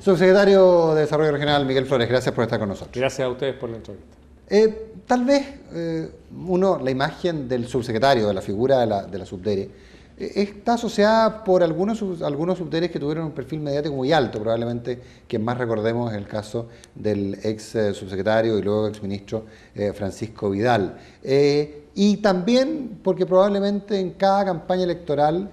Subsecretario de Desarrollo Regional, Miguel Flores, gracias por estar con nosotros. Gracias a ustedes por la entrevista. Tal vez la imagen del subsecretario, de la figura de la subdere, está asociada por algunos subderes que tuvieron un perfil mediático muy alto. Probablemente quien más recordemos es el caso del ex subsecretario y luego ex ministro Francisco Vidal. Y también porque probablemente en cada campaña electoral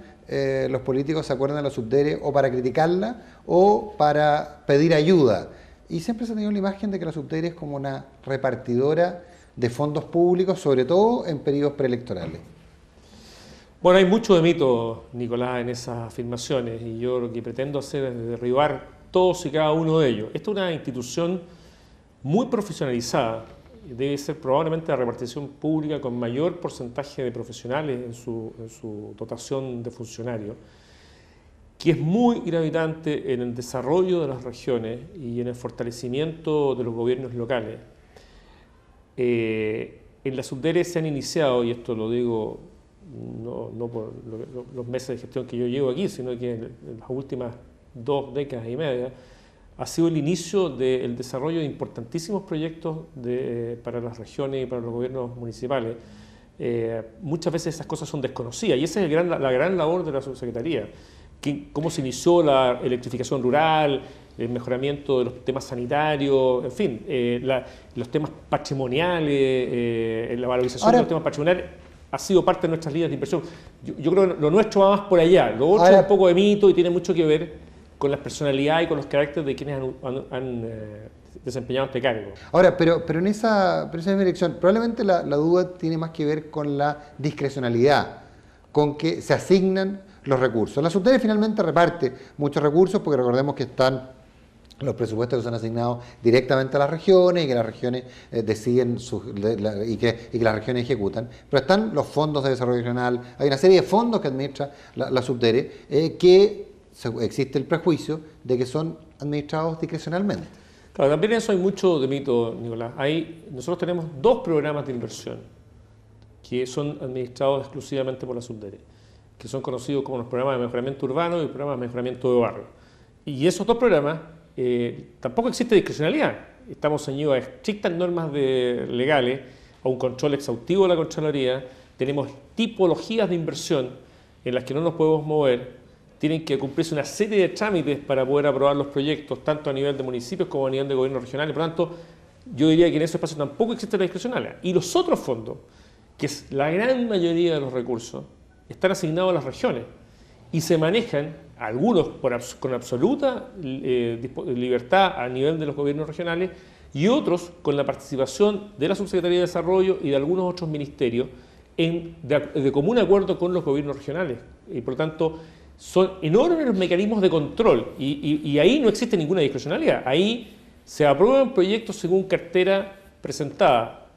los políticos se acuerdan de la subdere o para criticarla o para pedir ayuda. Y siempre se ha tenido la imagen de que la subdere es como una repartidora de fondos públicos, sobre todo en periodos preelectorales. Bueno, hay mucho de mito, Nicolás, en esas afirmaciones, y yo lo que pretendo hacer es derribar todos y cada uno de ellos. Esta es una institución muy profesionalizada, debe ser probablemente la repartición pública con mayor porcentaje de profesionales en su dotación de funcionarios, que es muy gravitante en el desarrollo de las regiones y en el fortalecimiento de los gobiernos locales. En la subdere se han iniciado, y esto lo digo no por los meses de gestión que yo llevo aquí, sino que en las últimas 2 décadas y media, ha sido el inicio del desarrollo de importantísimos proyectos para las regiones y para los gobiernos municipales. Muchas veces esas cosas son desconocidas y esa es la gran labor de la subsecretaría. Cómo se inició la electrificación rural, el mejoramiento de los temas sanitarios, en fin, los temas patrimoniales, la valorización de los temas patrimoniales ha sido parte de nuestras líneas de inversión. Yo creo que lo nuestro va más por allá, lo otro es un poco de mito y tiene mucho que ver con las personalidades y con los caracteres de quienes han desempeñado este cargo. Ahora, pero en esa dirección, probablemente la duda tiene más que ver con la discrecionalidad, con que se asignan los recursos. La subdere finalmente reparte muchos recursos porque recordemos que están los presupuestos que son asignados directamente a las regiones y que las regiones deciden y que las regiones ejecutan, pero están los fondos de desarrollo regional, hay una serie de fondos que administra la subdere que existe el prejuicio de que son administrados discrecionalmente. Claro, también eso hay mucho de mito, Nicolás. Nosotros tenemos 2 programas de inversión que son administrados exclusivamente por la subdere, que son conocidos como los programas de mejoramiento urbano y los programas de mejoramiento de barrio. Y esos 2 programas tampoco existe discrecionalidad. Estamos ceñidos a estrictas normas legales, a un control exhaustivo de la Contraloría, tenemos tipologías de inversión en las que no nos podemos mover, tienen que cumplirse una serie de trámites para poder aprobar los proyectos, tanto a nivel de municipios como a nivel de gobiernos regionales. Por lo tanto, yo diría que en ese espacio tampoco existe la discrecionalidad. Y los otros fondos, que es la gran mayoría de los recursos, están asignados a las regiones y se manejan, algunos con absoluta libertad a nivel de los gobiernos regionales y otros con la participación de la Subsecretaría de Desarrollo y de algunos otros ministerios de común acuerdo con los gobiernos regionales. Y por lo tanto, son enormes los mecanismos de control y ahí no existe ninguna discrecionalidad. Ahí se aprueban proyectos según cartera presentada.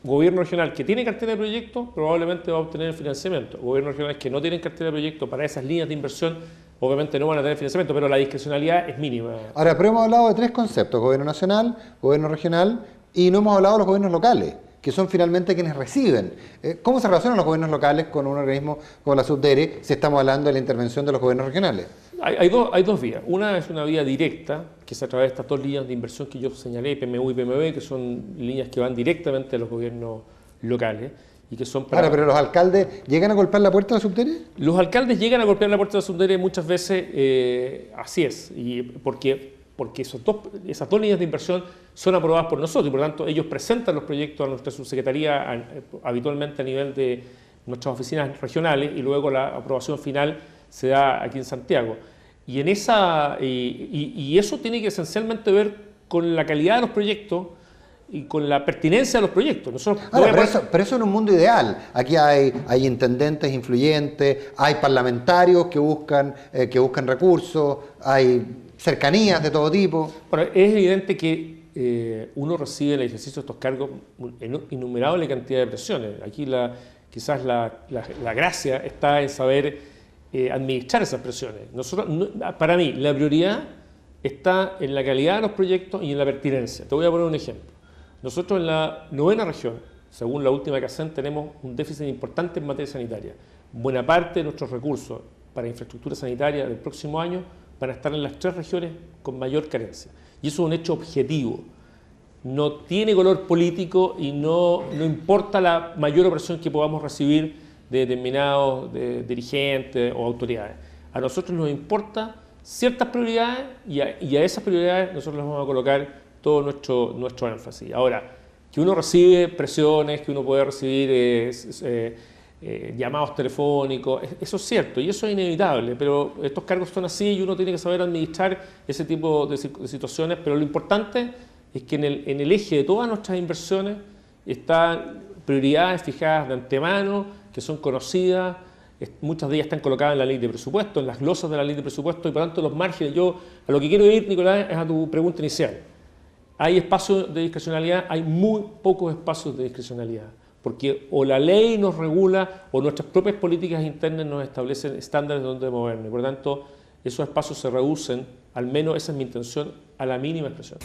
Gobierno regional que tiene cartera de proyectos probablemente va a obtener el financiamiento. Gobiernos regionales que no tienen cartera de proyectos para esas líneas de inversión obviamente no van a tener financiamiento, pero la discrecionalidad es mínima. Ahora, pero hemos hablado de 3 conceptos, gobierno nacional, gobierno regional y no hemos hablado de los gobiernos locales, que son finalmente quienes reciben. ¿Cómo se relacionan los gobiernos locales con un organismo como la subdere si estamos hablando de la intervención de los gobiernos regionales? Hay dos vías. Una es una vía directa, que es a través de estas 2 líneas de inversión que yo señalé, PMU y PMB, que son líneas que van directamente a los gobiernos locales y que son para... Ahora, pero ¿los alcaldes llegan a golpear la puerta de la subdere? Los alcaldes llegan a golpear la puerta de la subdere muchas veces, así es, y porque esas dos líneas de inversión son aprobadas por nosotros y por lo tanto ellos presentan los proyectos a nuestra subsecretaría habitualmente a nivel de nuestras oficinas regionales y luego la aprobación final se da aquí en Santiago. Y eso tiene que esencialmente ver con la calidad de los proyectos y con la pertinencia de los proyectos. Pero eso en un mundo ideal. Aquí hay intendentes influyentes, hay parlamentarios que buscan recursos, hay cercanías de todo tipo. Bueno, es evidente que uno recibe el ejercicio de estos cargos innumerable cantidad de presiones. Aquí quizás la gracia está en saber administrar esas presiones. Para mí, la prioridad está en la calidad de los proyectos y en la pertinencia. Te voy a poner un ejemplo. Nosotros en la 9ª región, según la última CACEN, tenemos un déficit importante en materia sanitaria. Buena parte de nuestros recursos para infraestructura sanitaria del próximo año van a estar en las 3 regiones con mayor carencia. Y eso es un hecho objetivo. No tiene color político y no importa la mayor opresión que podamos recibir de determinados dirigentes o autoridades. A nosotros nos importa ciertas prioridades y a esas prioridades nosotros les vamos a colocar todo nuestro énfasis. Ahora, que uno recibe presiones, que uno puede recibir llamados telefónicos, eso es cierto y eso es inevitable, pero estos cargos son así y uno tiene que saber administrar ese tipo de situaciones, pero lo importante es que en el eje de todas nuestras inversiones están prioridades fijadas de antemano, que son conocidas, muchas de ellas están colocadas en la ley de presupuesto, en las glosas de la ley de presupuesto y por tanto los márgenes. Yo a lo que quiero ir, Nicolás, es a tu pregunta inicial. ¿Hay espacios de discrecionalidad? Hay muy pocos espacios de discrecionalidad, porque o la ley nos regula o nuestras propias políticas internas nos establecen estándares donde movernos. Y por lo tanto, esos espacios se reducen, al menos esa es mi intención, a la mínima expresión.